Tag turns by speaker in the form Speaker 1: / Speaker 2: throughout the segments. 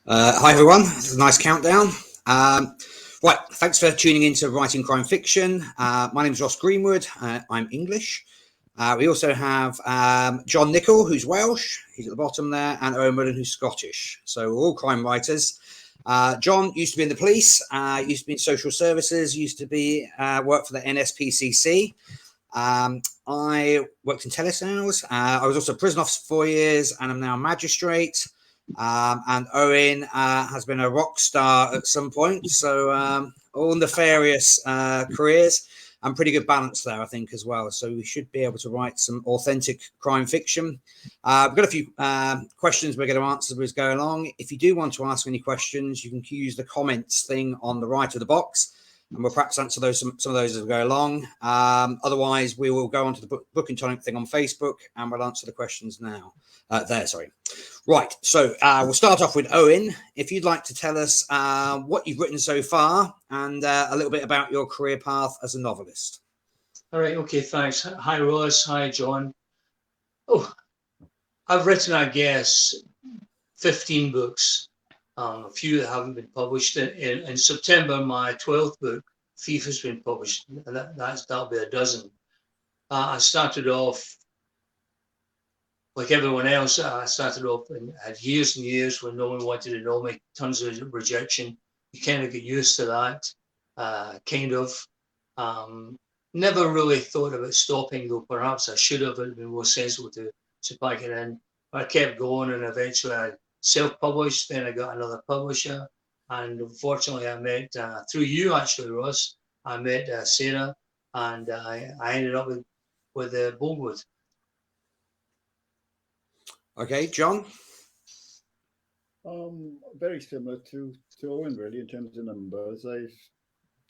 Speaker 1: Hi everyone, it's a nice countdown. Um, right, thanks for tuning in to Writing Crime Fiction. My name is Ross Greenwood. I'm English. We also have John Nichol, who's Welsh. He's at the bottom there, and Owen Mullen, who's Scottish. So we're all crime writers. John used to be in the police. Used to be in social services. Used to be work for the NSPCC. I worked in telesales. I was also a prison officer for 4 years, and I'm now a magistrate. And Owen has been a rock star at some point. So all nefarious careers and pretty good balance there, I think, as well. So we should be able to write some authentic crime fiction. We've got a few questions we're going to answer as we go along. If you do want to ask any questions, you can use the comments thing on the right of the box, and we'll perhaps answer those some of those as we go along. Otherwise, we will go onto the book and tonic thing on Facebook, and we'll answer the questions now. Sorry. Right, so we'll start off with Owen. If you'd like to tell us what you've written so far and a little bit about your career path as a novelist.
Speaker 2: All right, okay, thanks. Hi, Ross. Hi, John. Oh, I've written, I guess, 15 books, a few that haven't been published. In September, my 12th book, Thief, has been published. That'll be a dozen. I started off like everyone else. I started off and had years and years when no one wanted to know me, tons of rejection. You kind of get used to that, kind of. Never really thought about stopping, though perhaps I should have. It would have been more sensible to pack it in. But I kept going, and eventually I self-published. Then I got another publisher, and unfortunately I met, through you actually, Ross, I met Sarah, and I ended up with Boldwood.
Speaker 1: Okay, John?
Speaker 3: Very similar to Owen, really, in terms of numbers. I've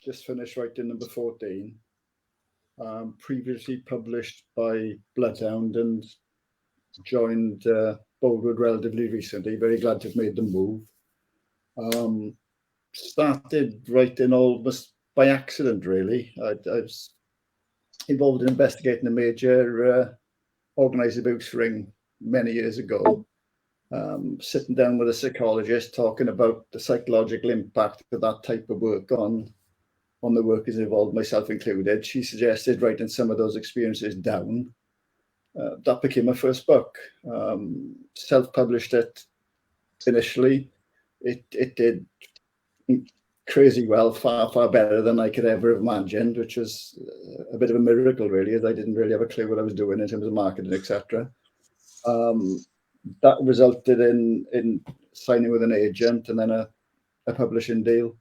Speaker 3: just finished writing number 14. Previously published by Bloodhound and joined Boldwood relatively recently. Very glad to have made the move. Started writing almost by accident, really. I was involved in investigating a major organised abuse ring many years ago. Sitting down with a psychologist, talking about the psychological impact of that type of work on the workers involved, myself included. She suggested writing some of those experiences down. That became my first book. Self-published it initially. It did crazy well, far better than I could ever have imagined, which was a bit of a miracle, really, as I didn't really have a clue what I was doing in terms of marketing, etc. That resulted in signing with an agent and then a publishing deal.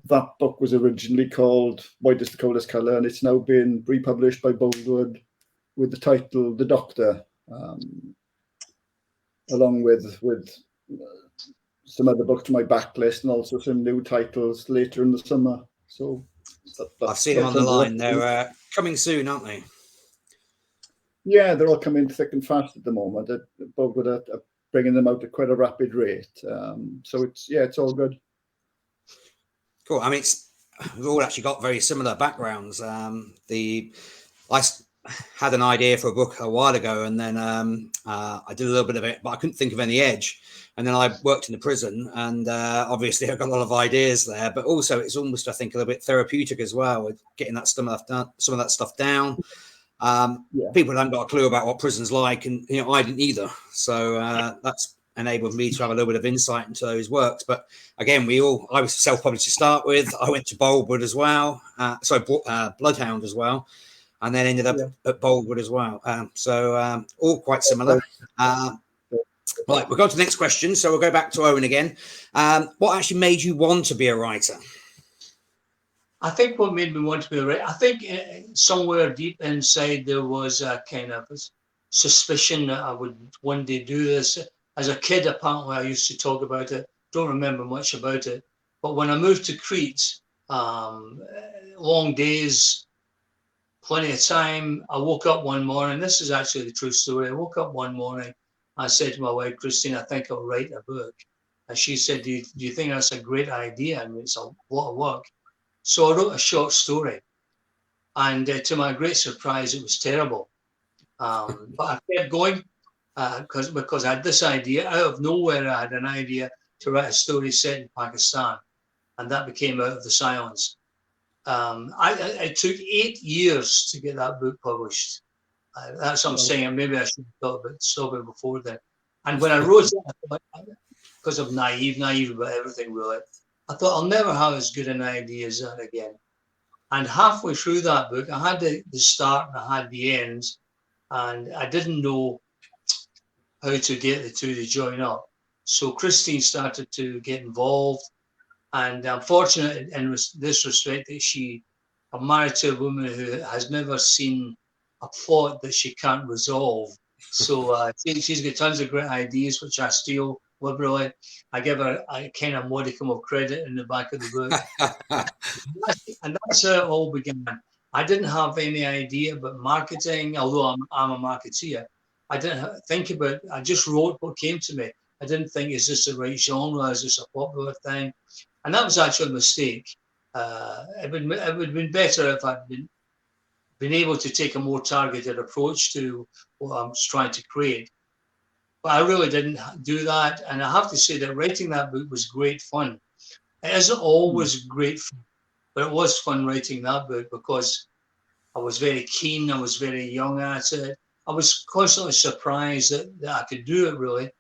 Speaker 3: That book was originally called White is the Coldest Colour, and it's now been republished by Boldwood with the title The Doctor, along with some other books to my backlist, and also some new titles later in the summer. So
Speaker 1: I've seen them on the line. They're coming soon, aren't they?
Speaker 3: Yeah, they're all coming thick and fast at the moment. Boldwood are bringing them out at quite a rapid rate. So it's all good.
Speaker 1: Cool. I mean, we've all actually got very similar backgrounds. I had an idea for a book a while ago, and then I did a little bit of it, but I couldn't think of any edge. And then I worked in the prison, and obviously I've got a lot of ideas there. But also, it's almost, I think, a little bit therapeutic as well, with getting that some of that stuff down. People haven't got a clue about what prison's like, and I didn't either. So that's enabled me to have a little bit of insight into those works. But again, I was self-published to start with. I went to Boldwood as well, Bloodhound as well, and then ended up at Boldwood as well. So all quite similar. Right, we'll go to the next question. So we'll go back to Owen again. What actually made you want to be a writer?
Speaker 2: I think what made me want to be a writer, I think somewhere deep inside there was a kind of suspicion that I would one day do this. As a kid, apparently, I used to talk about it. Don't remember much about it. But when I moved to Crete, long days, plenty of time, I woke up one morning. This is actually the true story. I woke up one morning. I said to my wife, Christine, I think I'll write a book. And she said, do you think that's a great idea? I mean, it's a lot of work. So I wrote a short story. And to my great surprise, it was terrible. But I kept going. because I had this idea out of nowhere. I had an idea to write a story set in Pakistan, and that became Out of the Silence. It took 8 years to get that book published. That's what I'm saying. Maybe I should have thought about stopping before then. And when I wrote it, because I'm naive about everything, really, I thought I'll never have as good an idea as that again. And halfway through that book, I had the start and I had the end, and I didn't know how to get the two to join up. So Christine started to get involved, and I'm fortunate in this respect that I'm married to a woman who has never seen a plot that she can't resolve. So she's got tons of great ideas, which I steal liberally. I give her a kind of modicum of credit in the back of the book. And that's how it all began. I didn't have any idea about marketing, although I'm a marketeer. I didn't think about it. I just wrote what came to me. I didn't think, is this the right genre? Is this a popular thing? And that was actually a mistake. It would have been better if I'd been able to take a more targeted approach to what I was trying to create. But I really didn't do that. And I have to say that writing that book was great fun. It isn't always great fun, but it was fun writing that book because I was very keen. I was very young at it. I was constantly surprised that I could do it, really.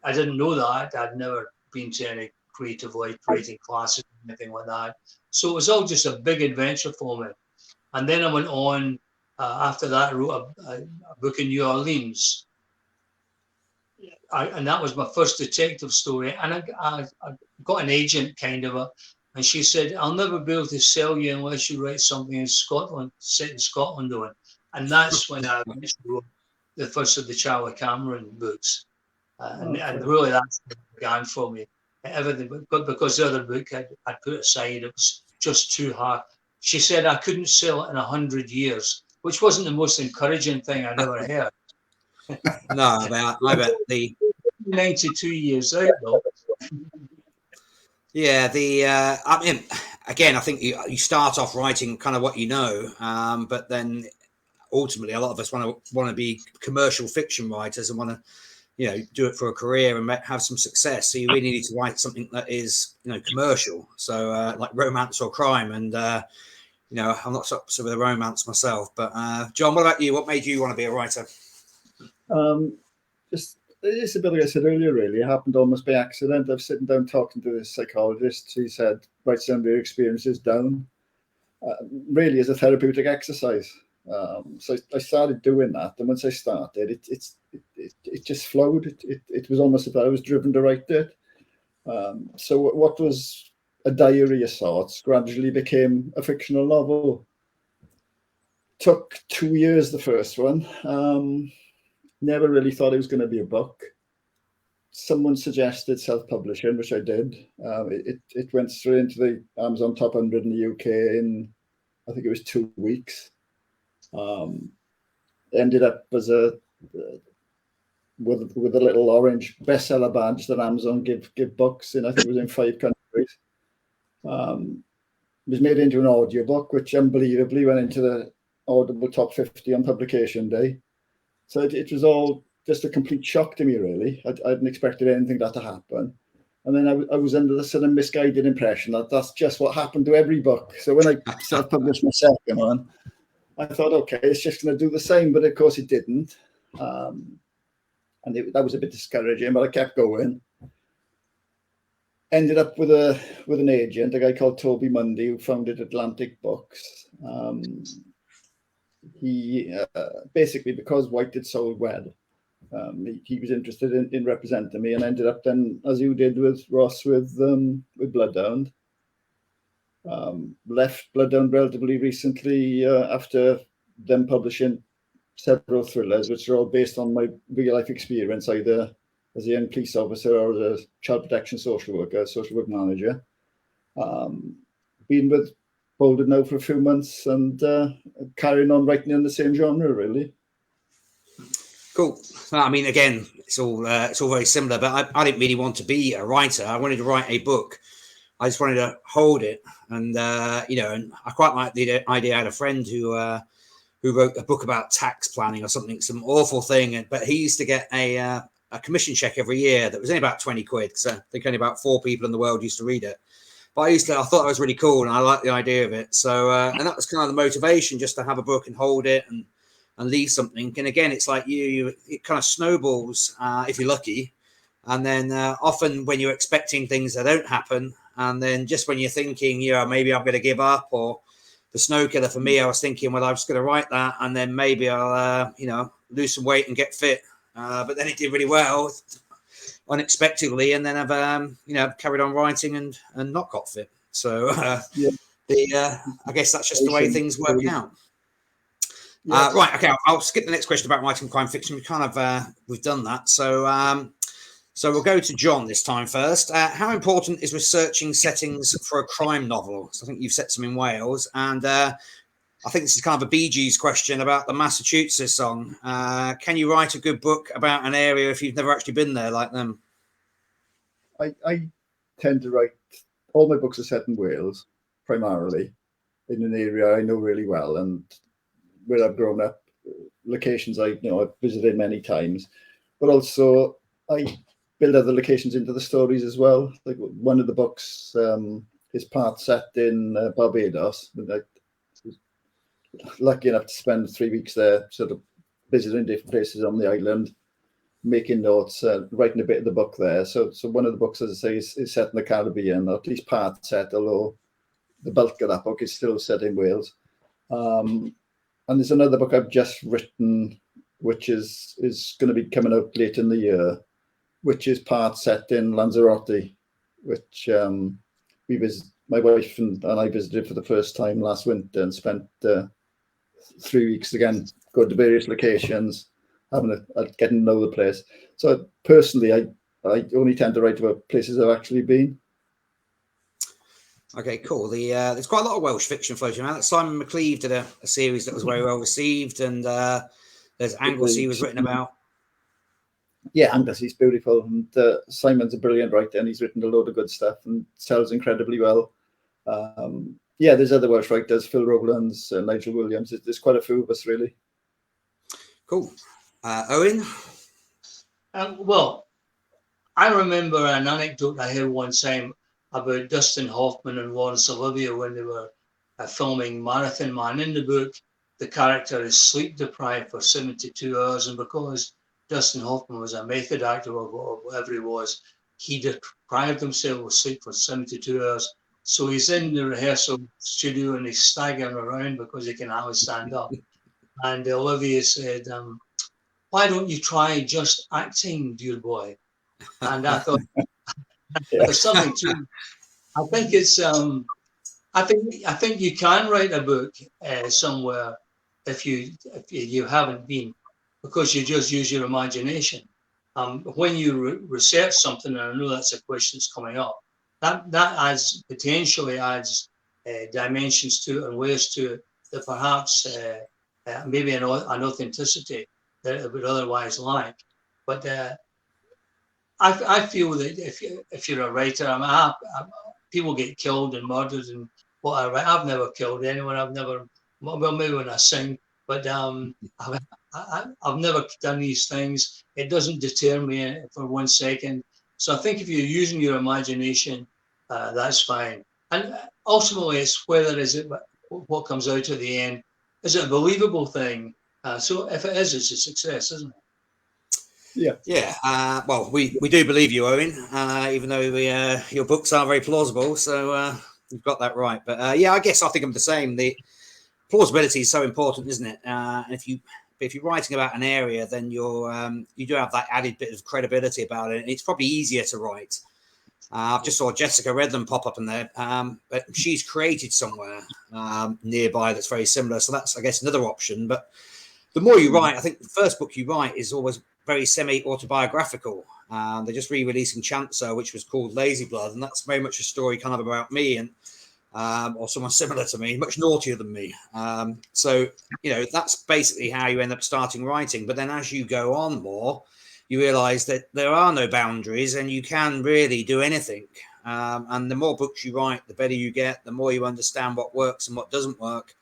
Speaker 2: I didn't know that. I'd never been to any creative writing classes or anything like that. So it was all just a big adventure for me. And then I went on, after that, I wrote a book in New Orleans. And that was my first detective story. And I got an agent, kind of, and she said, I'll never be able to sell you unless you write something in Scotland, set in Scotland on. And that's when I wrote the first of the Charlie Cameron books. And really that's what began for me. Everything, but because the other book I'd put aside, it was just too hard. She said I couldn't sell it in 100 years, which wasn't the most encouraging thing I'd ever heard.
Speaker 1: No, I bet the
Speaker 2: 92 years out though.
Speaker 1: Yeah, I mean, again, I think you start off writing kind of what you know, but then ultimately a lot of us want to be commercial fiction writers and want to, do it for a career and have some success. So you really need to write something that is, commercial. So like romance or crime. And, I'm not so with a romance myself. But John, what about you? What made you want to be a writer?
Speaker 3: It's a bit like I said earlier, really. It happened almost by accident. I was sitting down talking to this psychologist. He said, write some of your experiences down, really as a therapeutic exercise. So I started doing that. And once I started, it just flowed. It was almost as if I was driven to write it. So what was a diary of sorts gradually became a fictional novel. Took 2 years, the first one. Never really thought it was going to be a book. Someone suggested self-publishing, which I did. It went straight into the Amazon Top 100 in the UK in, I think it was 2 weeks. Ended up as with a little orange bestseller badge that Amazon give books in. I think it was in 5 countries. It was made into an audiobook, which unbelievably went into the Audible Top 50 on publication day. So it was all just a complete shock to me, really. I hadn't expected anything like that to happen. And then I was under the sort of misguided impression that that's just what happened to every book. So when I self-published my second one, I thought, okay, it's just going to do the same. But of course it didn't. And that was a bit discouraging, but I kept going. Ended up with an agent, a guy called Toby Mundy, who founded Atlantic Books. He basically, because White had sold well, he was interested in representing me, and ended up then, as you did with Ross, with Bloodhound. Left Bloodhound relatively recently after them publishing several thrillers, which are all based on my real life experience, either as a young police officer or as a child protection social work manager. Been with Boulder now for a few months and carrying on writing in the same genre, really.
Speaker 1: Cool. Well, I mean, again, it's all very similar, but I didn't really want to be a writer. I wanted to write a book. I just wanted to hold it, and and I quite like the idea. I had a friend who who wrote a book about tax planning or something, some awful thing. But he used to get a commission check every year that was only about 20 quid. So I think only about 4 people in the world used to read it. But I thought that was really cool, and I liked the idea of it. So, and that was kind of the motivation, just to have a book and hold it and leave something. And again, it's like it kind of snowballs if you're lucky. And then often when you're expecting things that don't happen, and then just when you're thinking, maybe I'm going to give up, or the Snow Killer for me, I was thinking, well, I'm just going to write that, and then maybe I'll, lose some weight and get fit. But then it did really well, unexpectedly, and then I've carried on writing and not got fit. So I guess that's just the way things work out. Right, okay, I'll skip the next question about writing crime fiction. We've done that. So we'll go to John this time first. How important is researching settings for a crime novel? So I think you've set some in Wales, and I think this is kind of a Bee Gees question about the Massachusetts song. Can you write a good book about an area if you've never actually been there like them?
Speaker 3: I tend to write, all my books are set in Wales, primarily, in an area I know really well, and where I've grown up, locations I've visited many times, but also I build other locations into the stories as well. Like one of the books is part set in Barbados. I was lucky enough to spend 3 weeks there, sort of visiting different places on the island, making notes, writing a bit of the book there. So one of the books, as I say, is set in the Caribbean, or at least part set, although the bulk of that book is still set in Wales. And there's another book I've just written, which is going to be coming out later in the year, which is part set in Lanzarote, which my wife and I visited for the first time last winter, and spent 3 weeks again, going to various locations, getting to know the place. So personally, I only tend to write about places I've actually been.
Speaker 1: Okay, cool. There's quite a lot of Welsh fiction floating around. Simon McLeave did a series that was very well received, and there's Anglesey was written about.
Speaker 3: Yeah, Anglesy's beautiful, and Simon's a brilliant writer, and he's written a load of good stuff and sells incredibly well. There's other Welsh writers, Phil Rowlands, Nigel Williams. There's quite a few of us, really.
Speaker 1: Cool. Owen?
Speaker 2: Well, I remember an anecdote I heard one time about Dustin Hoffman and Laurence Olivier when they were filming Marathon Man. In the book, the character is sleep deprived for 72 hours, and because Dustin Hoffman was a method actor or whatever he was, he deprived himself of sleep for 72 hours. So he's in the rehearsal studio and he's staggering around because he can hardly stand up. And Olivier said, why don't you try just acting, dear boy? And I thought, there's something to. I think it's. I think you can write a book somewhere if you haven't been, because you just use your imagination. When you research something, and I know that's a question that's coming up, that potentially adds dimensions to it and ways to it that perhaps maybe an authenticity that it would otherwise lack. But I feel that if you're a writer, people get killed and murdered and what I write. I've never killed anyone. Well, maybe when I sing, but I've never done these things. It doesn't deter me for 1 second. So I think if you're using your imagination, that's fine. And ultimately, it's what comes out at the end. Is it a believable thing? So if it is, it's a success, isn't it?
Speaker 1: Yeah. Well, we do believe you, Owen, even though your books are very plausible. So you've got that right. But I guess I think I'm the same. The plausibility is so important, isn't it? And if you're writing about an area, then you do have that added bit of credibility about it. And it's probably easier to write. I've just saw Jessica Redland pop up in there, but she's created somewhere nearby that's very similar. So that's, I guess, another option. But the more you write, I think the first book you write is always very semi-autobiographical. They're just re-releasing Chancer, which was called Lazy Blood, and that's very much a story kind of about me and or someone similar to me, much naughtier than me. So that's basically how you end up starting writing. But then as you go on more, you realize that there are no boundaries and you can really do anything. And the more books you write, the better you get, the more you understand what works and what doesn't work.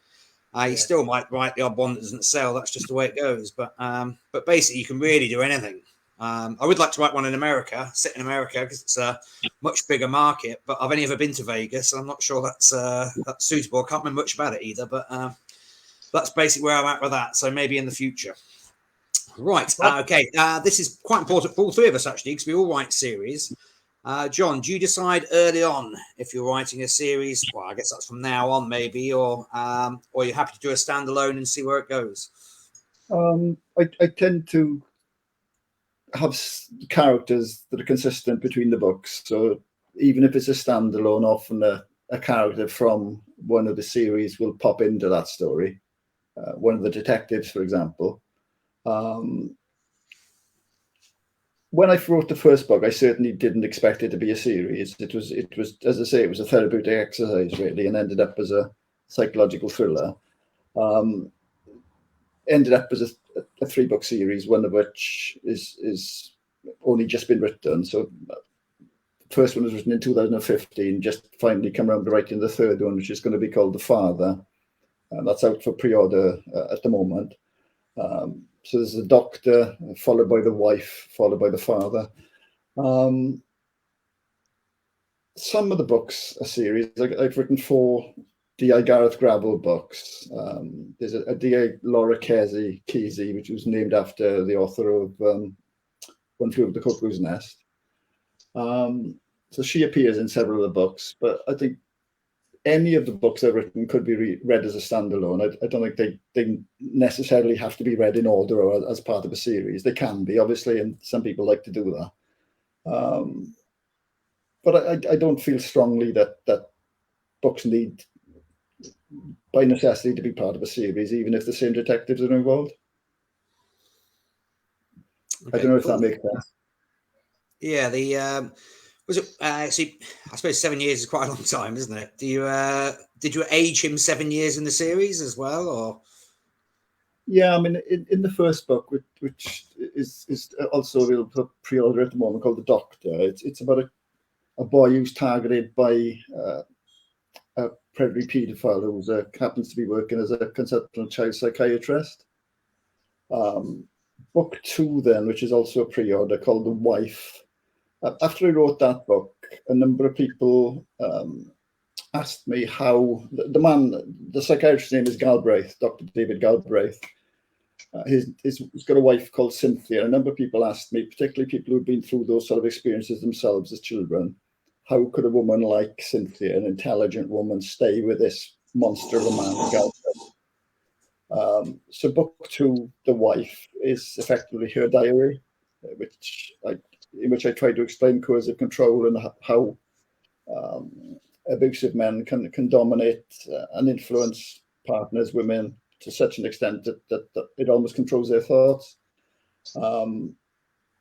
Speaker 1: You
Speaker 2: Yeah.
Speaker 1: still might write the odd one that doesn't sell. That's just the way it goes. But basically, you can really do anything. I would like to write one in America, set in America, because it's a much bigger market. But I've only ever been to Vegas, and I'm not sure that's suitable. I can't remember much about it either. But that's basically where I'm at with that. So maybe in the future. Right. Okay. This is quite important for all three of us, actually, because we all write series. John, do you decide early on if you're writing a series? Well, I guess that's from now on, maybe, or you're happy to do a standalone and see where it goes?
Speaker 3: I tend to have characters that are consistent between the books. So even if it's a standalone, often a character from one of the series will pop into that story. One of the detectives, for example. When I wrote the first book, I certainly didn't expect it to be a series. It was, as I say, it was a therapeutic exercise, really, and ended up as a psychological thriller. Ended up as a 3-book series, one of which is only just been written. So the first one was written in 2015, just finally come around to writing the third one, which is going to be called The Father. And that's out for pre-order at the moment. So there's the doctor, followed by the wife, followed by the father. Some of the books are series. I've written 4 D.I. Gareth Gravel books. There's a D.I. Laura Kesey, which was named after the author of One Flew Over the Cuckoo's Nest. So she appears in several of the books, but I think any of the books I've written could be read as a standalone. I don't think they necessarily have to be read in order or as part of a series. They can be, obviously, and some people like to do that. But I don't feel strongly that books need, by necessity, to be part of a series, even if the same detectives are involved.
Speaker 1: Okay,
Speaker 3: I don't know if
Speaker 1: cool.
Speaker 3: that makes sense.
Speaker 1: Yeah, was it? See, I suppose 7 years is quite a long time, isn't it? Did you age him 7 years in the series as well, or?
Speaker 3: Yeah, I mean, in the first book, which is also available for pre-order at the moment, called The Doctor, it's about a boy who's targeted by a predatory paedophile who happens to be working as a consultant child psychiatrist. Book 2, then, which is also a pre-order, called The Wife. After I wrote that book, a number of people asked me how the psychiatrist's name is Galbraith, Dr. David Galbraith. He's got a wife called Cynthia. A number of people asked me, particularly people who've been through those sort of experiences themselves as children, how could a woman like Cynthia, an intelligent woman, stay with this monster of a man, Galbraith? So book 2, The Wife, is effectively her diary, in which I try to explain coercive control and how abusive men can dominate and influence partners, women, to such an extent that it almost controls their thoughts.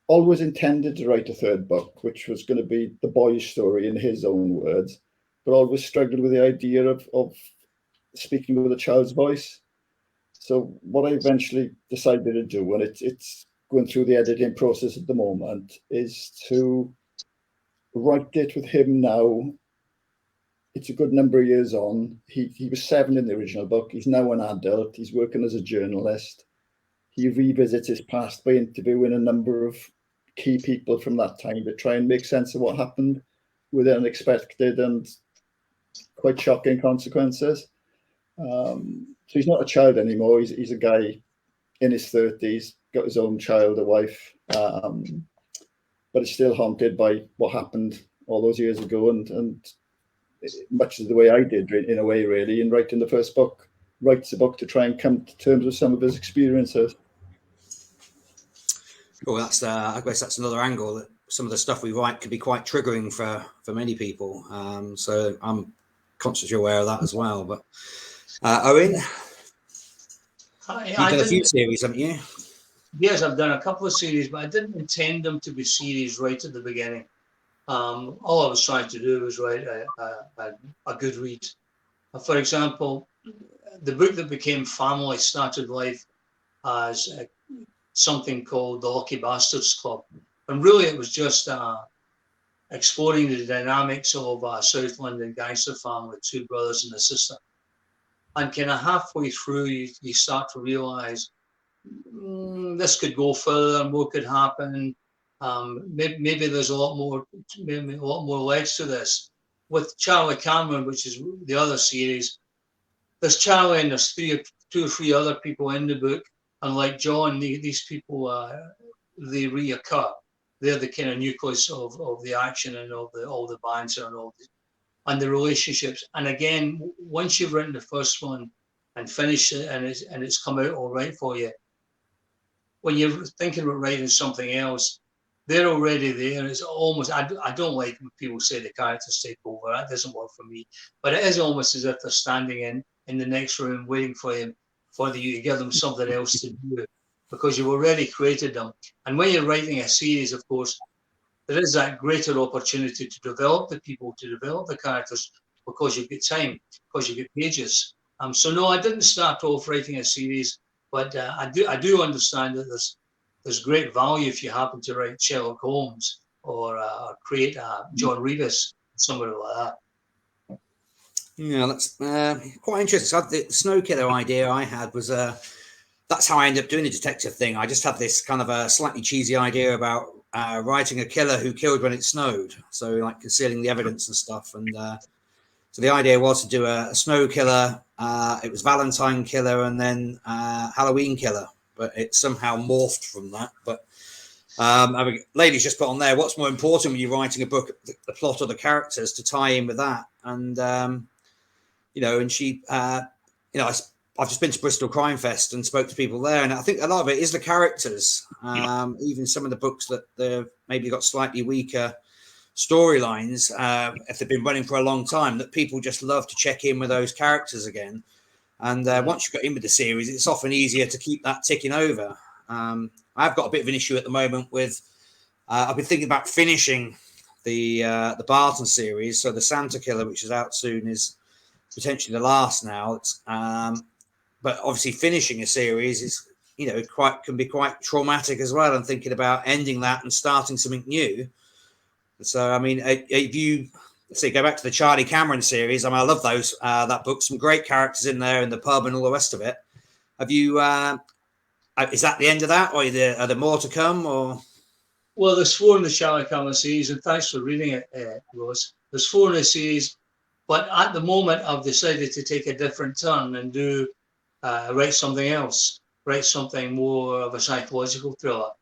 Speaker 3: Always intended to write a 3rd book, which was going to be the boy's story in his own words, but always struggled with the idea of speaking with a child's voice. So what I eventually decided to do, and it's going through the editing process at the moment, is to write it with him now. It's a good number of years on. He was 7 in the original book. He's now an adult. He's working as a journalist. He revisits his past by interviewing a number of key people from that time to try and make sense of what happened with unexpected and quite shocking consequences. So he's not a child anymore. He's a guy in his 30s, got his own child, a wife, but is still haunted by what happened all those years ago, and much of the way I did, in a way, really, in writing the first book, writes a book to try and come to terms with some of his experiences.
Speaker 1: Well, I guess that's another angle, that some of the stuff we write could be quite triggering for many people. So I'm constantly aware of that as well. But Owen, you've done a few series, haven't you?
Speaker 2: Yes, I've done a couple of series, but I didn't intend them to be series right at the beginning. All I was trying to do was write a good read. For example, the book that became Family started life as something called The Lucky Bastards Club. And really it was just exploring the dynamics of a South London gangster family, 2 brothers and a sister. and kind of halfway through, you start to realize this could go further and what could happen. Maybe there's a lot more legs to this. With Charlie Cameron, which is the other series, there's Charlie and there's two or three other people in the book, and like John, these people they reoccur. They're the kind of nucleus of the action and of all the banter and the relationships. And again, once you've written the first one and finished it and it's come out all right for you, when you're thinking about writing something else, they're already there. It's almost, I don't like when people say the characters take over. That doesn't work for me. But it is almost as if they're standing in the next room waiting for you to give them something else to do, because you've already created them. And when you're writing a series, of course, there is that greater opportunity to develop the people, to develop the characters, because you've got time, because you've got pages. So no, I didn't start off writing a series, but I do understand that there's great value if you happen to write Sherlock Holmes or create John Rebus, somebody like that.
Speaker 1: Yeah, that's quite interesting. So the Snow Killer idea I had was that's how I ended up doing the detective thing. I just had this kind of a slightly cheesy idea about writing a killer who killed when it snowed, so like concealing the evidence and stuff. And so the idea was to do a snow killer. It was Valentine killer and then Halloween killer, but it somehow morphed from that. But ladies just put on there, what's more important when you're writing a book, the plot or the characters, to tie in with that? And and she, I've just been to Bristol Crime Fest and spoke to people there, and I think a lot of it is the characters. Even some of the books that they've maybe got slightly weaker storylines, if they've been running for a long time, that people just love to check in with those characters again. And once you've got in with the series, it's often easier to keep that ticking over. I've got a bit of an issue at the moment with, I've been thinking about finishing the Barton series. So the Santa Killer, which is out soon, is potentially the last now. But obviously finishing a series is, can be quite traumatic as well. And thinking about ending that and starting something new. So, I mean, if you go back to the Charlie Cameron series, I mean, I love that book, some great characters in there in the pub and all the rest of it. Have you, is that the end of that, or are there more to come, or?
Speaker 2: Well, there's 4 in the Charlie Cameron series, and thanks for reading it, Rose. There's 4 in the series, but at the moment I've decided to take a different turn and write something else, write something more of a psychological thriller.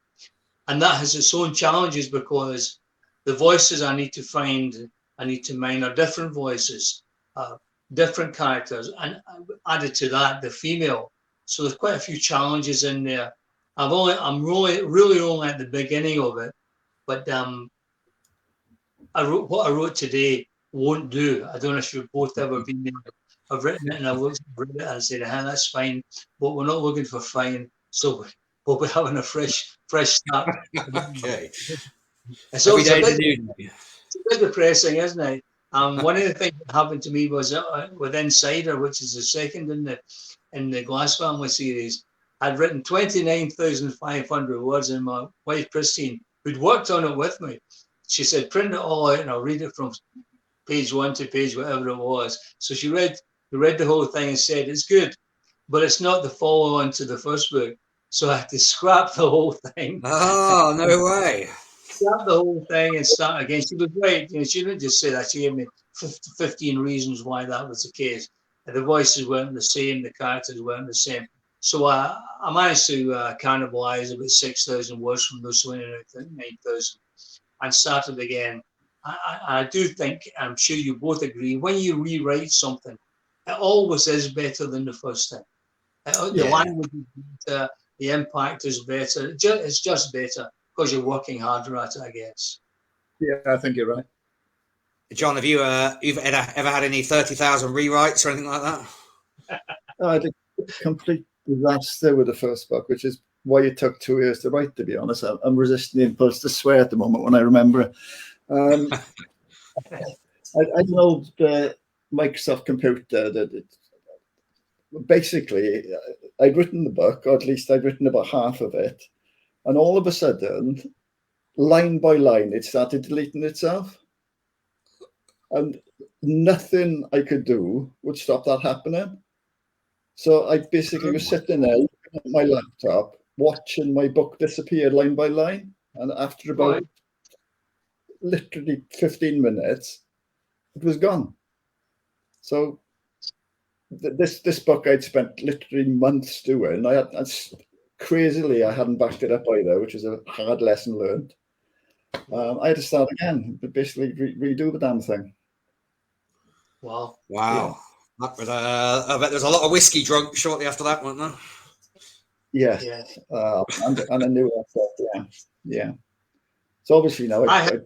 Speaker 2: And that has its own challenges, because the voices I need to mine are different voices, different characters, and added to that, the female. So there's quite a few challenges in there. I'm really only at the beginning of it, but what I wrote today won't do. I don't know if you've both ever been there. I've written it and I looked at it and said, that's fine, but we're not looking for fine, so we'll be having a fresh start.
Speaker 1: Okay.
Speaker 2: It's a bit depressing, isn't it? One of the things that happened to me was with Insider, which is the second in the Glass Family series. I'd written 29,500 words, and my wife Christine, who'd worked on it with me, she said, print it all out and I'll read it from page 1 to page whatever it was. So she read the whole thing and said, it's good, but it's not the follow-on to the first book. So I had to scrap the whole thing.
Speaker 1: Oh, no way.
Speaker 2: Scrap the whole thing and start again. She was right. She didn't just say that. She gave me 15 reasons why that was the case. The voices weren't the same. The characters weren't the same. So I managed to cannibalize about 6,000 words from those 29,000 and started again. I do think, I'm sure you both agree, when you rewrite something, it always is better than the first time. The language is better, the impact is better. It's just better because you're working harder at it, I guess.
Speaker 3: Yeah, I think you're right.
Speaker 1: John, have you ever had any 30,000 rewrites or anything like that?
Speaker 3: I had a complete disaster with the first book, which is why it took 2 years to write, to be honest. I'm resisting the impulse to swear at the moment when I remember it. I know the Microsoft computer that basically I'd written the book, or at least I'd written about half of it, and all of a sudden, line by line, it started deleting itself, and nothing I could do would stop that happening. So I basically was sitting there looking at my laptop, watching my book disappear line by line. And after about
Speaker 2: Right.
Speaker 3: literally 15 minutes, it was gone. So this book I'd spent literally months doing. Crazily, I hadn't backed it up either, which is a hard lesson learned. I had to start again, but basically redo the damn thing.
Speaker 2: Wow.
Speaker 1: Wow. That was, I bet there's a lot of whiskey drunk shortly after that, wasn't there?
Speaker 3: Yes.
Speaker 2: Yeah.
Speaker 3: And I knew that. Yeah. So obviously now I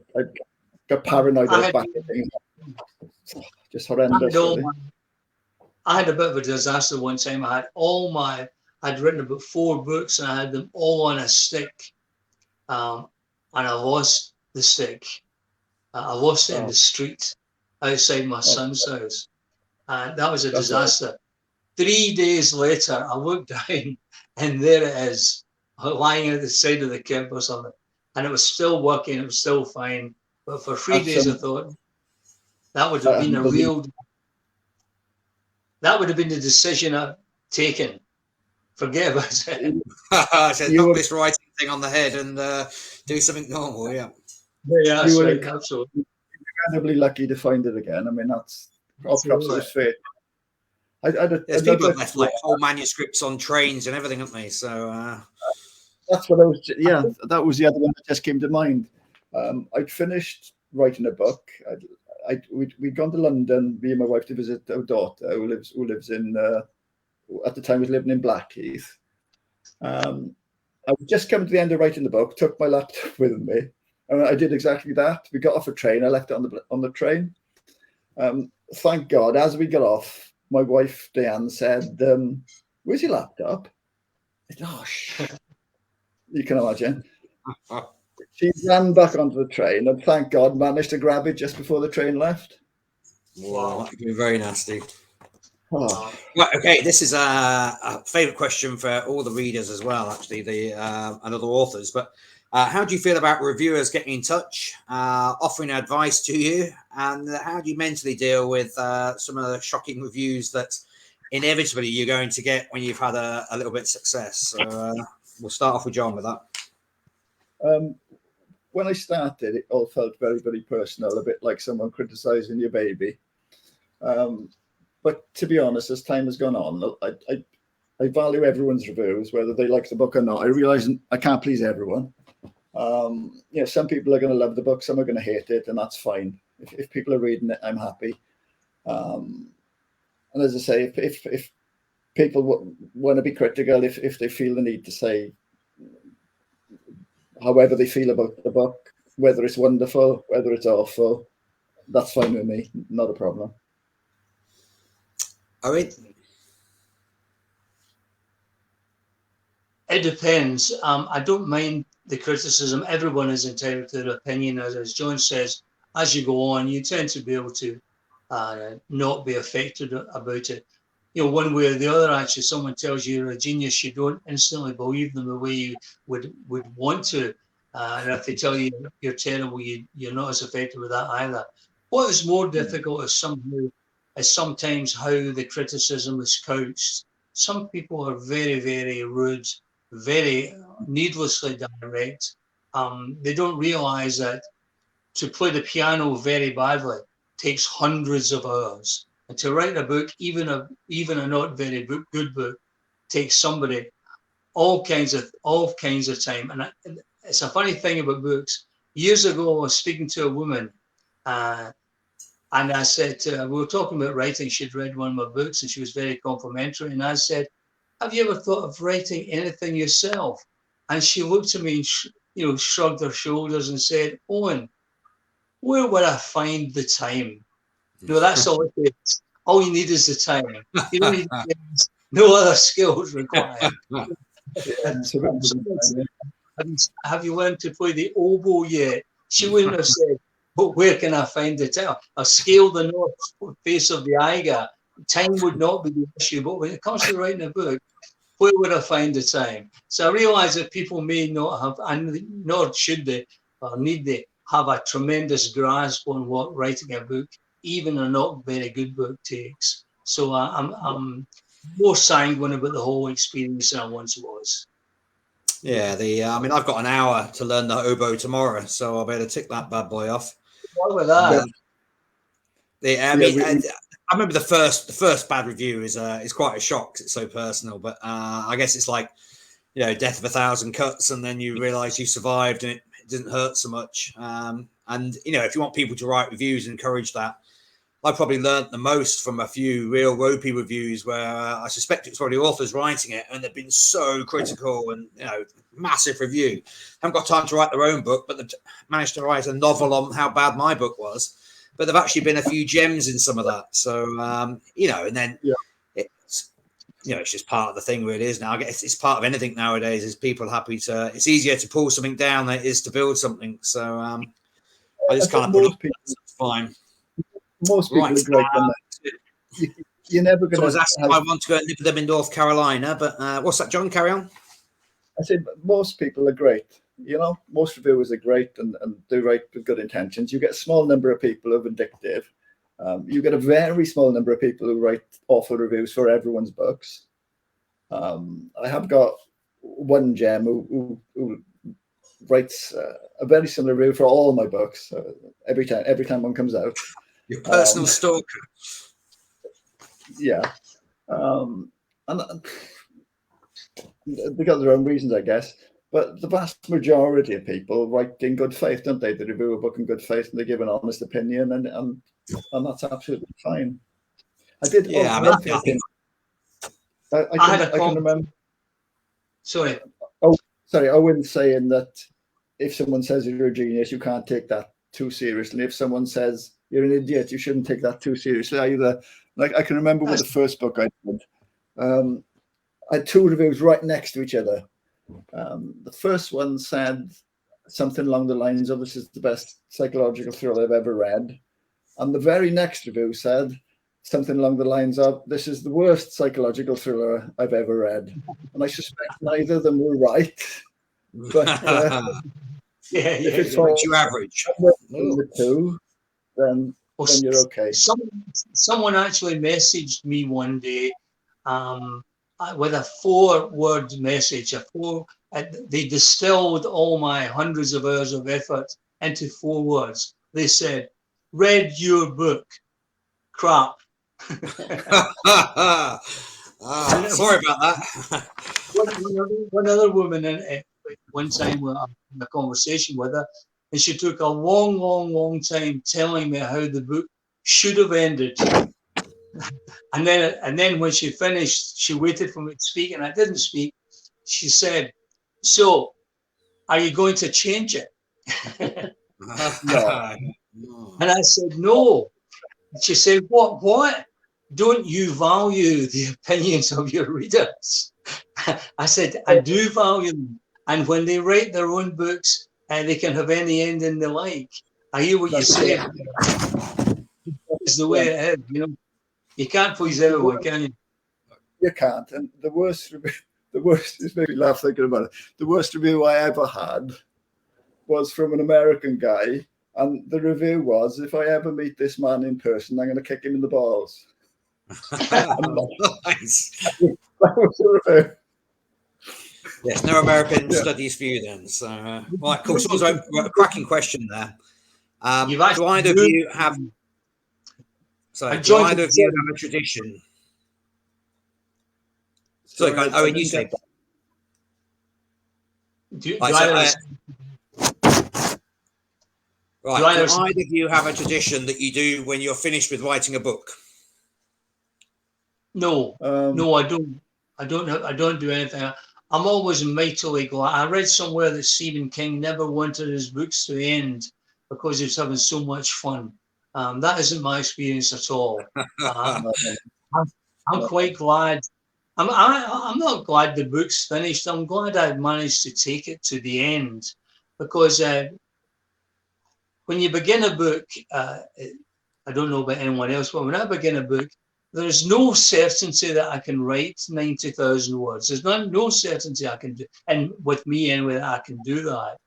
Speaker 3: got paranoid about backing things up. Just horrendous.
Speaker 2: I had a bit of a disaster one time. I'd written about 4 books and I had them all on a stick. And I lost the stick. I lost it in the street outside my son's house. And that was a disaster. 3 days later, I looked down and there it is, lying at the side of the camp or something. And it was still working, it was still fine. But for 3 days, I thought that would have been that would have been the decision I've taken. Forget about it.
Speaker 1: I said, knock this writing thing on the head and do something normal, yeah.
Speaker 2: Yeah, that's right, absolutely.
Speaker 3: Incredibly lucky to find it again. I mean, that's perhaps it was fate.
Speaker 1: There's people have left like whole manuscripts on trains and everything, haven't they? So
Speaker 3: that's what I was. Yeah, that was the other one that just came to mind. I'd finished writing a book. We'd gone to London, me and my wife, to visit our daughter who lives in. At the time, was living in Blackheath. I was just coming to the end of writing the book. Took my laptop with me, and I did exactly that. We got off a train. I left it on the train. Thank God, as we got off, my wife Diane said, "Where's your laptop?" Oh, you can imagine. She ran back onto the train and thank God managed to grab it just before the train left.
Speaker 1: Wow, that could be very nasty.
Speaker 3: Oh.
Speaker 1: Right, okay, this is a favourite question for all the readers as well, actually, and other authors. But how do you feel about reviewers getting in touch, offering advice to you, and how do you mentally deal with some of the shocking reviews that inevitably you're going to get when you've had a little bit of success? So we'll start off with John with that.
Speaker 3: When I started, it all felt very, very personal, a bit like someone criticising your baby. But to be honest, as time has gone on, I value everyone's reviews, whether they like the book or not. I realise I can't please everyone. Some people are going to love the book, some are going to hate it, and that's fine. If people are reading it, I'm happy. And as I say, if people want to be critical, if they feel the need to say however they feel about the book, whether it's wonderful, whether it's awful, that's fine with me. Not a problem.
Speaker 1: All right.
Speaker 2: It depends. I don't mind the criticism. Everyone is entitled to their opinion. As John says, as you go on, you tend to be able to not be affected about it. One way or the other, actually, someone tells you you're a genius, you don't instantly believe them the way you would want to. And if they tell you you're terrible, you're not as affected with that either. What is more difficult is sometimes how the criticism is couched. Some people are very, very rude, very needlessly direct. They don't realize that to play the piano very badly takes hundreds of hours. And to write a book, even a not very good book, takes somebody all kinds of time. And it's a funny thing about books. Years ago, I was speaking to a woman, and I said to her, we were talking about writing. She'd read one of my books, and she was very complimentary. And I said, "Have you ever thought of writing anything yourself?" And she looked at me and shrugged her shoulders and said, "Owen, where would I find the time?" That's all it is. All you need is the time. You don't need no other skills required. Have you learned to play the oboe yet? She wouldn't have said, "But where can I find the time? I'll scale the north face of the Eiger." Time would not be the issue. But when it comes to writing a book, where would I find the time? So I realise that people may not have, and nor should they, or need they, have a tremendous grasp on what writing a book, even a not very good book, takes. So more sanguine about the whole experience than I once was.
Speaker 1: Yeah, I mean, I've got an hour to learn the oboe tomorrow, so I better tick that bad boy off.
Speaker 2: What with that?
Speaker 1: I mean, I remember the first bad review is quite a shock 'cause it's so personal. But I guess it's like, you know, death of 1,000 cuts, and then you realise you survived and it didn't hurt so much. And you know, if you want people to write reviews and encourage that, I probably learnt the most from a few real ropey reviews where I suspect it's probably authors writing it and they've been so critical and, you know, massive review. Haven't got time to write their own book, but they've managed to write a novel on how bad my book was. But there've actually been a few gems in some of that. So, you know, and then it's, you know, it's just part of the thing really, isn't it? I guess it's part of anything nowadays is people happy to, it's easier to pull something down than it is to build something. So I just kind of put up, that's fine.
Speaker 3: Most people are great on that. You're never going
Speaker 1: to. I want to go and live with them in North Carolina, but what's that, John? Carry on.
Speaker 3: I said most people are great. You know, most reviewers are great and do write with good intentions. You get a small number of people who are vindictive. You get a very small number of people who write awful reviews for everyone's books. I have got one gem who writes a very similar review for all my books every time one comes out.
Speaker 1: Your personal stalker.
Speaker 3: Yeah. And they got their own reasons, I guess. But the vast majority of people write in good faith, don't they? They review a book in good faith and they give an honest opinion, and that's absolutely fine. I did.
Speaker 1: Yeah,
Speaker 3: I can remember.
Speaker 2: Sorry.
Speaker 3: Sorry. Owen saying that if someone says you're a genius, you can't take that too seriously. If someone says you're an idiot, you shouldn't take that too seriously either. Like I can remember with the first book I did, I had two reviews right next to each other. The first one said something along the lines of, "This is the best psychological thriller I've ever read," and the very next review said something along the lines of, "This is the worst psychological thriller I've ever read." And I suspect neither of them were right. But if it's
Speaker 1: what you average
Speaker 3: the two, then you're okay.
Speaker 2: Someone actually messaged me one day with a 4-word message. They distilled all my hundreds of hours of effort into 4 words. They said, "Read your book. Crap."
Speaker 1: Sorry about that.
Speaker 2: One other woman, one time we had a conversation with her, and she took a long time telling me how the book should have ended. And then when she finished, she waited for me to speak, and I didn't speak. She said, "So, are you going to change it?"
Speaker 3: No.
Speaker 2: And I said, "No." She said, What? Don't you value the opinions of your readers?" I said, "I do value them. And when they write their own books, they can have any ending they like." I hear what you say. It's the way it is, you know. You can't please everyone, can you?
Speaker 3: You can't. And the worst is maybe laugh thinking about it. The worst review I ever had was from an American guy, and the review was, "If I ever meet this man in person, I'm going to kick him in the balls."
Speaker 1: Nice.
Speaker 3: That was the review.
Speaker 1: Yes, no American studies for you then. So, right, cool. So, a cracking question there. Do either of you have? So, do either of you have a tradition? Sorry, Owen, you say. Do either of you have a tradition that you do when you're finished with writing a book?
Speaker 2: No, I don't. I don't do anything. I'm always mightily glad. I read somewhere that Stephen King never wanted his books to end because he was having so much fun. That isn't my experience at all. I'm quite glad. I'm not glad the book's finished. I'm glad I managed to take it to the end, because when you begin a book, I don't know about anyone else, but when I begin a book, there's no certainty that I can write 90,000 words. There's no certainty I can do, and with me anyway, I can do that.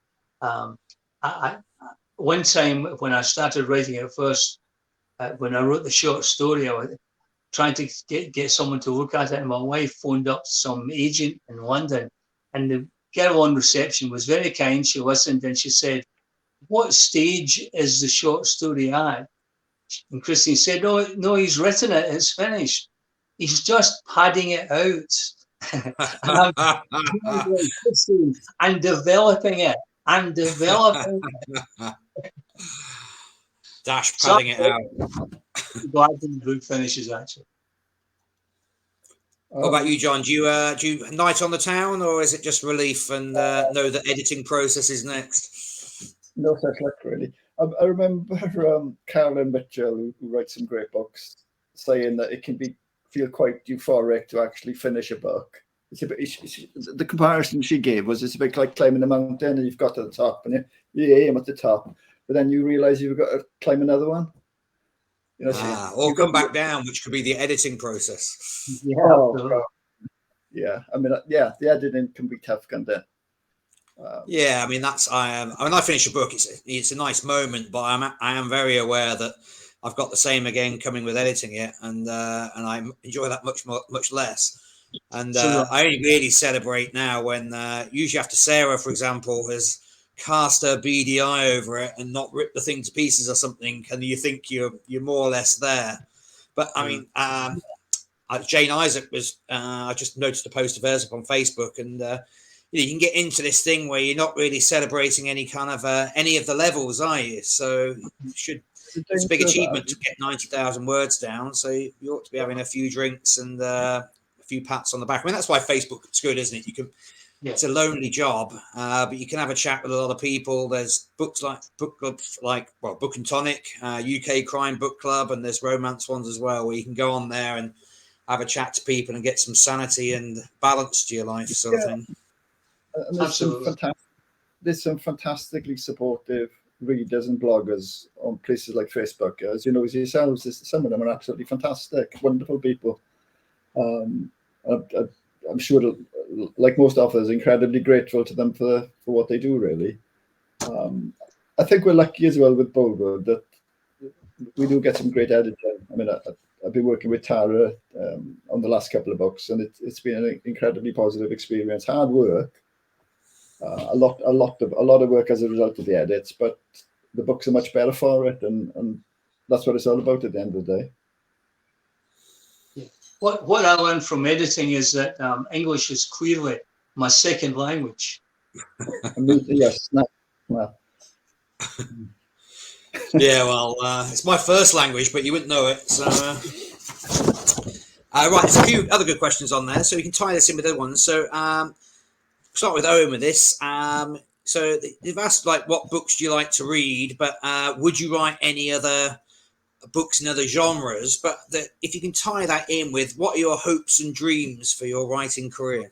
Speaker 2: One time when I started writing it first, when I wrote the short story, trying to get someone to look at it. And my wife phoned up some agent in London, and the girl on reception was very kind. She listened and she said, "What stage is the short story at?" And Christine said, no, he's written it. It's finished. He's just padding it out. And I'm developing it. I'm developing it.
Speaker 1: Dash padding it out.
Speaker 2: Glad the book finishes, actually.
Speaker 1: What about you, John? Do you night on the town, or is it just relief and know that editing process is next?
Speaker 3: No such luck, really. I remember Carolyn Mitchell, who writes some great books, saying that it can feel quite euphoric to actually finish a book. It's a bit, the comparison she gave was it's a bit like climbing a mountain, and you've got to the top, and you aim at the top, but then you realise you've got to climb another one. You know,
Speaker 1: or come back down, which could be the editing process.
Speaker 2: Yeah,
Speaker 3: yeah. I mean, yeah, the editing can be tough, can't it?
Speaker 1: Yeah, I mean I finish a book. It's a nice moment, but I am very aware that I've got the same again coming with editing it, and I enjoy that much less. And I only really celebrate now when usually after Sarah, for example, has cast her beady eye over it and not ripped the thing to pieces or something, and you think you're more or less there. But I mean, Jane Isaac was. I just noticed a post of hers up on Facebook, and you can get into this thing where you're not really celebrating any kind of any of the levels, are you? So it's a big achievement to get 90,000 words down. So you ought to be having a few drinks and a few pats on the back. I mean, that's why Facebook's good, isn't it? You can. Yeah. It's a lonely job, but you can have a chat with a lot of people. There's book clubs like Book and Tonic, UK Crime Book Club, and there's romance ones as well, where you can go on there and have a chat to people and get some sanity and balance to your life, sort of thing.
Speaker 3: And there's some fantastically supportive readers and bloggers on places like Facebook. As you know, as yourselves, some of them are absolutely fantastic, wonderful people. I'm sure, like most authors, incredibly grateful to them for what they do, really. I think we're lucky as well with Boldwood that we do get some great editing. I mean, I've been working with Tara on the last couple of books, and it's been an incredibly positive experience. Hard work, a lot of work as a result of the edits, but the books are much better for it, and that's what it's all about at the end of the day.
Speaker 2: What I learned from editing is that English is clearly my second language.
Speaker 3: Yes, well.
Speaker 1: Yeah, well, it's my first language, but you wouldn't know it. So, right, there's a few other good questions on there, so we can tie this in with other ones. So, start with Owen with this. So they've asked, like, what books do you like to read, but would you write any other books in other genres? But if you can tie that in with what are your hopes and dreams for your writing career?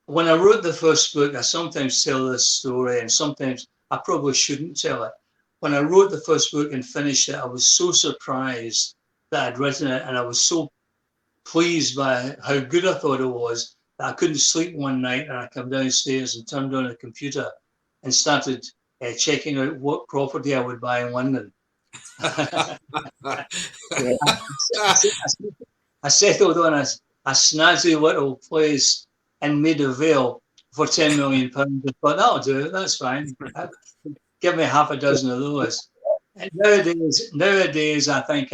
Speaker 2: When I wrote the first book, I sometimes tell this story, and sometimes I probably shouldn't tell it. When I wrote the first book and finished it, I was so surprised that I'd written it, and I was so pleased by how good I thought it was that I couldn't sleep one night, and I come downstairs and turned on the computer and started checking out what property I would buy in London. I settled on a snazzy little place in Maida Vale for £10 million. But that'll do, that's fine. Give me half a dozen of those. And nowadays, I think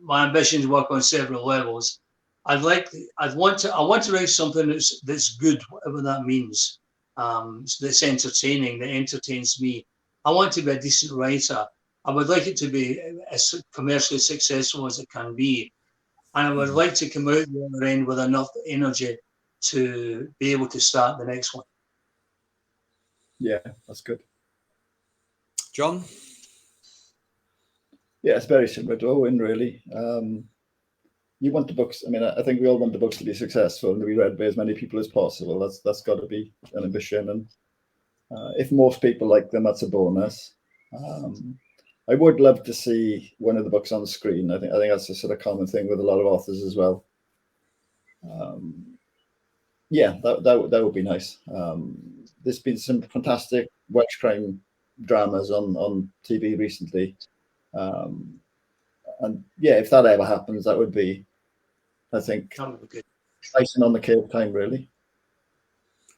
Speaker 2: my ambitions work on several levels. I want to write something that's good, whatever that means. That's entertaining, that entertains me. I want to be a decent writer. I would like it to be as commercially successful as it can be. And I would like to come out the other end with enough energy to be able to start the next one.
Speaker 3: Yeah, that's good.
Speaker 1: John?
Speaker 3: Yeah, it's very similar to Owen, really. You want the books, I mean, I think we all want the books to be successful and to be read by as many people as possible. That's got to be an ambition. And if most people like them, that's a bonus. I would love to see one of the books on the screen. I think that's a sort of common thing with a lot of authors as well. Yeah, that would be nice. There's been some fantastic Welsh crime dramas on TV recently. And yeah, if that ever happens, that would be, I think,
Speaker 2: That would be good.
Speaker 3: icing on the cake time, really.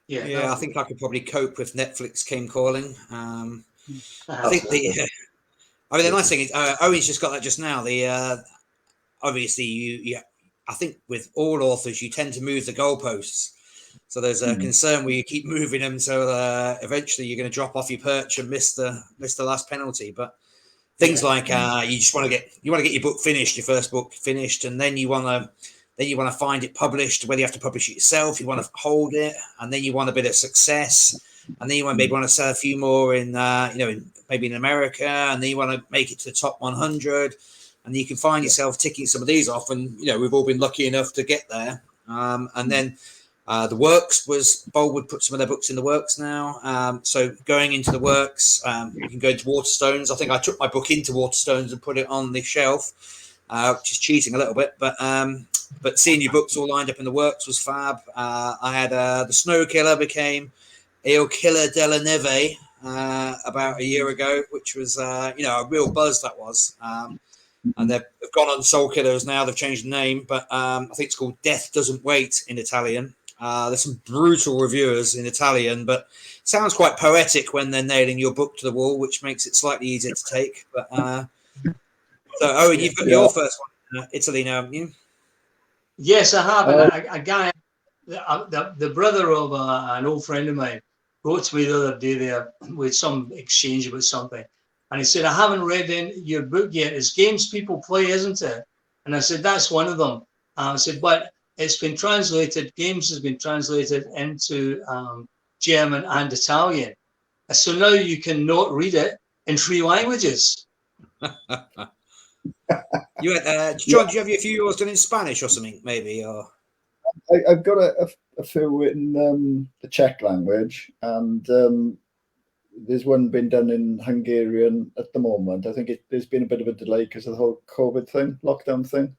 Speaker 2: Yeah,
Speaker 1: Yeah, I think I could probably cope if Netflix came calling. I think the nice thing is Owen's just got that just now. The obviously you I think with all authors you tend to move the goalposts. So there's a concern where you keep moving them, so eventually you're going to drop off your perch and miss the last penalty. But things like you just want to get your book finished, your first book finished, and then you want to find it published. Whether you have to publish it yourself, you want to hold it, and then you want a bit of success, and then you maybe want to sell a few more in maybe in America, and then you want to make it to the top 100, and you can find yourself ticking some of these off. And we've all been lucky enough to get there, and then. The Works was Boldwood put some of their books in the Works now. So going into the Works, you can go into Waterstones. I think I took my book into Waterstones and put it on the shelf, which is cheating a little bit. But seeing your books all lined up in the Works was fab. I had the Snow Killer became Il Killer della Neve about a year ago, which was a real buzz that was. And they've gone on Soul Killers now. They've changed the name, but I think it's called Death Doesn't Wait in Italian. There's some brutal reviewers in Italian, but it sounds quite poetic when they're nailing your book to the wall, which makes it slightly easier to take. But so, Owen, you've got your first one, Italy now, haven't you?
Speaker 2: Yes, I have. And a guy, the brother of an old friend of mine, wrote to me the other day there with some exchange about something, and he said, "I haven't read your book yet. It's Games People Play, isn't it?" And I said, "That's one of them." I said, "But it's been translated, Games has been translated into German and Italian. So now you can not read it in 3 languages."
Speaker 1: You had, John, do you have a few yours done in Spanish or something, maybe? Or
Speaker 3: I've got a few in the Czech language, and there's one been done in Hungarian at the moment. I think there's been a bit of a delay because of the whole COVID thing, lockdown thing.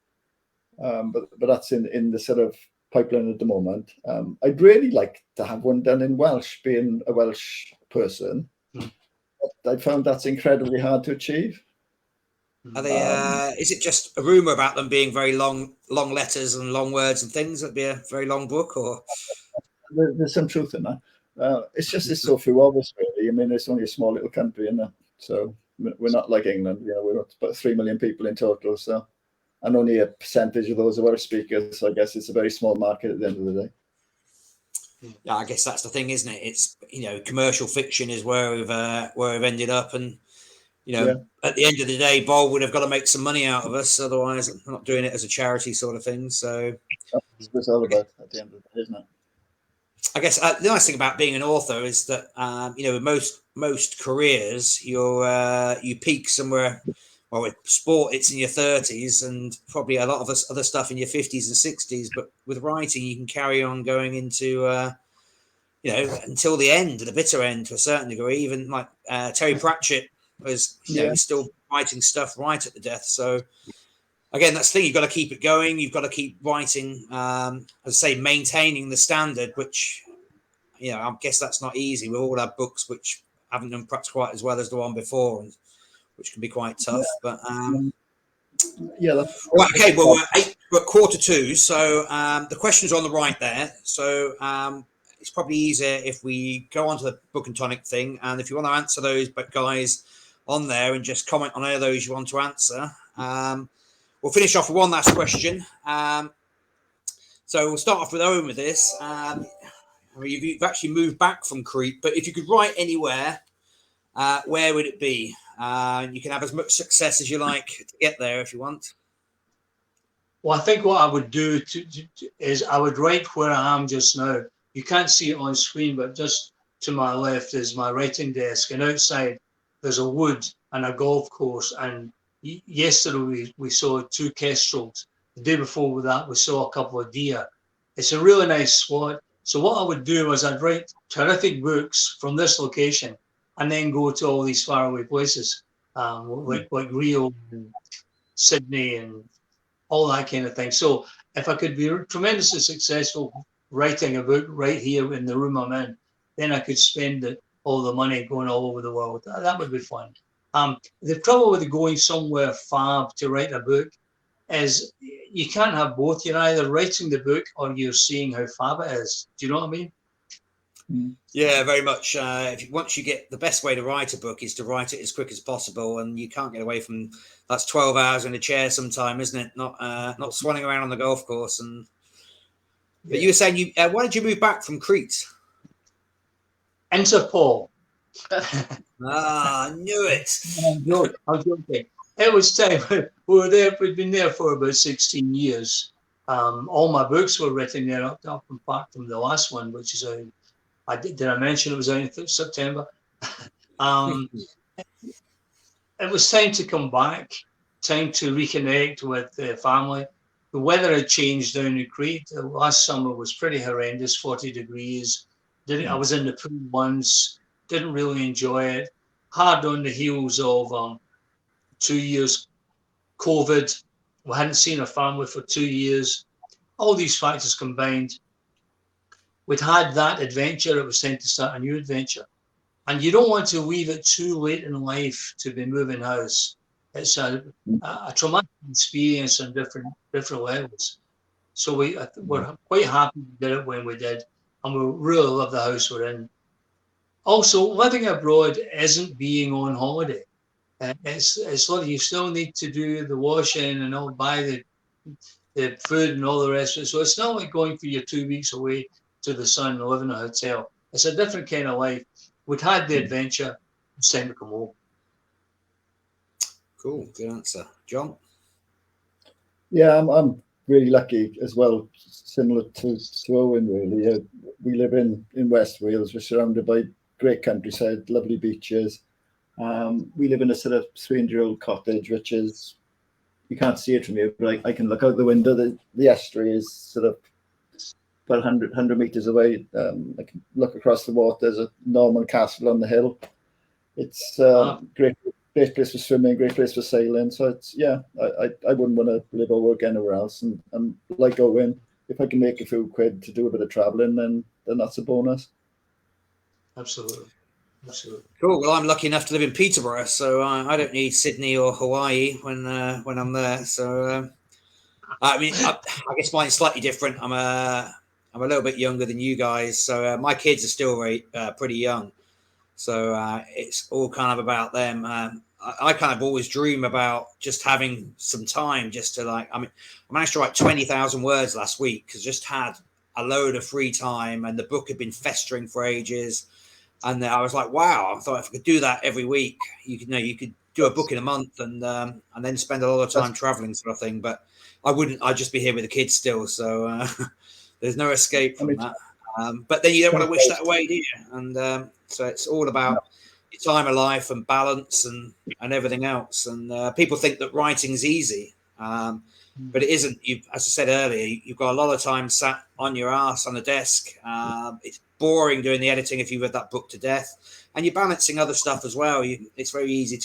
Speaker 3: But that's in the sort of pipeline at the moment. I'd really like to have one done in Welsh, being a Welsh person. I found that's incredibly hard to achieve.
Speaker 1: Are they? Is it just a rumor about them being very long letters and long words and things? That'd be a very long book, or
Speaker 3: there's some truth in that. It's just it's so few of us, really. I mean, it's only a small little country, and so we're not like England. We're about 3 million people in total, so. And only a percentage of those are Welsh speakers. So I guess it's a very small market at the end of the day.
Speaker 1: Yeah, I guess that's the thing, isn't it? It's commercial fiction is where we've ended up, and at the end of the day, Bold would have got to make some money out of us. Otherwise, we're not doing it as a charity sort of thing. So
Speaker 3: that's what it's all about at the end of the day, isn't it?
Speaker 1: I guess the nice thing about being an author is that most careers you peak somewhere. Well, with sport, it's in your 30s, and probably a lot of other stuff in your 50s and 60s. But with writing, you can carry on going into, until the end, the bitter end, to a certain degree. Even like Terry Pratchett was, still writing stuff right at the death. So again, that's the thing. You've got to keep it going. You've got to keep writing. As I say, maintaining the standard, which I guess that's not easy. We all have books which haven't done perhaps quite as well as the one before, and which can be quite tough. But right, okay, well, we're at 1:45, so the questions are on the right there. So it's probably easier if we go on to the Book and Tonic thing, and if you want to answer those, but guys, on there and just comment on any of those you want to answer. We'll finish off with one last question. So we'll start off with Owen with this. You've actually moved back from Crete, but if you could write anywhere, where would it be? You can have as much success as you like to get there if you want.
Speaker 2: Well, I think what I would do is I would write where I am just now. You can't see it on screen, but just to my left is my writing desk, and outside there's a wood and a golf course. And yesterday we saw 2 kestrels. The day before that we saw a couple of deer. It's a really nice spot. So what I would do is I'd write terrific books from this location, and then go to all these faraway places, like Rio and Sydney and all that kind of thing. So if I could be tremendously successful writing a book right here in the room I'm in, then I could spend all the money going all over the world. That would be fun. The trouble with going somewhere far to write a book is you can't have both. You're either writing the book or you're seeing how fab it is. Do you know what I mean?
Speaker 1: Yeah, very much. Once you get the best way to write a book is to write it as quick as possible, and you can't get away from that's 12 hours in a chair sometime, isn't it? Not swanning around on the golf course. And but you were saying why did you move back from Crete?
Speaker 2: Interpol.
Speaker 1: I knew it.
Speaker 2: I'm joking. It was time. We were there. We'd been there for about 16 years. All my books were written there, up apart from the last one, which is did I mention it was out in September? It was time to come back, time to reconnect with the family. The weather had changed down in Crete. Last summer was pretty horrendous, 40 degrees. I was in the pool once, didn't really enjoy it. Hard on the heels of 2 years COVID. We hadn't seen a family for 2 years. All these factors combined. We'd had that adventure. It was time to start a new adventure. And you don't want to leave it too late in life to be moving house. It's a traumatic experience on different levels. So we're quite happy we did it when we did. And we really love the house we're in. Also, living abroad isn't being on holiday. It's like you still need to do the washing and all, buy the food and all the rest of it. So it's not like going for your 2 weeks away to the sun and live in a hotel. It's a different kind of life. We'd had the adventure. It's time to come home.
Speaker 1: Cool, good answer, John.
Speaker 3: Yeah, I'm really lucky as well. Similar to Owen, really. We live in West Wales. We're surrounded by great countryside, lovely beaches. We live in a sort of 300-year-old cottage, which is, you can't see it from here, but I can look out the window. The estuary is sort of about 100 meters away. I can look across the water. There's a Norman castle on the hill. It's great place for swimming, great place for sailing. So it's, I wouldn't want to live or work anywhere else. And like Owen, if I can make a few quid to do a bit of traveling, then that's a bonus.
Speaker 2: Absolutely.
Speaker 1: Cool. Well, I'm lucky enough to live in Peterborough, so I don't need Sydney or Hawaii when I'm there. So I mean, I guess mine's slightly different. I'm a little bit younger than you guys, so my kids are still pretty young. So it's all kind of about them. I kind of always dream about just having some time just to I managed to write 20,000 words last week because just had a load of free time and the book had been festering for ages. And I was like, wow, I thought if I could do that every week, you could do a book in a month and then spend a lot of time traveling sort of thing. But I wouldn't, I'd just be here with the kids still. So there's no escape from that. But then you don't want to wish that away, do you? And so it's all about your time of life and balance and everything else. And people think that writing's easy, but it isn't. As I said earlier, you've got a lot of time sat on your ass on the desk. It's boring doing the editing if you read that book to death, and you're balancing other stuff as well. It's very easy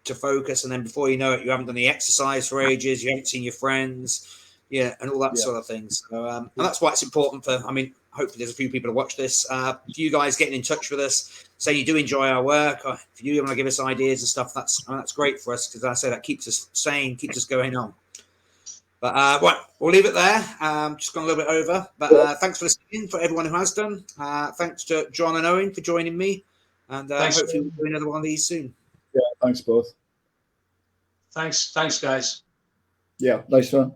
Speaker 1: to focus, and then before you know it, you haven't done the exercise for ages. You haven't seen your friends, and all that sort of thing. So, and that's why it's important for. I mean, hopefully there's a few people to watch this. For you guys getting in touch with us, say you do enjoy our work, or if you want to give us ideas and stuff, that's great for us because I say that keeps us sane, keeps us going on. But right, we'll leave it there. Just gone a little bit over, but thanks for listening for everyone who has done. Thanks to John and Owen for joining me, and hopefully we'll do another one of these soon.
Speaker 3: Yeah, thanks both.
Speaker 2: Thanks, guys.
Speaker 3: Yeah, nice one.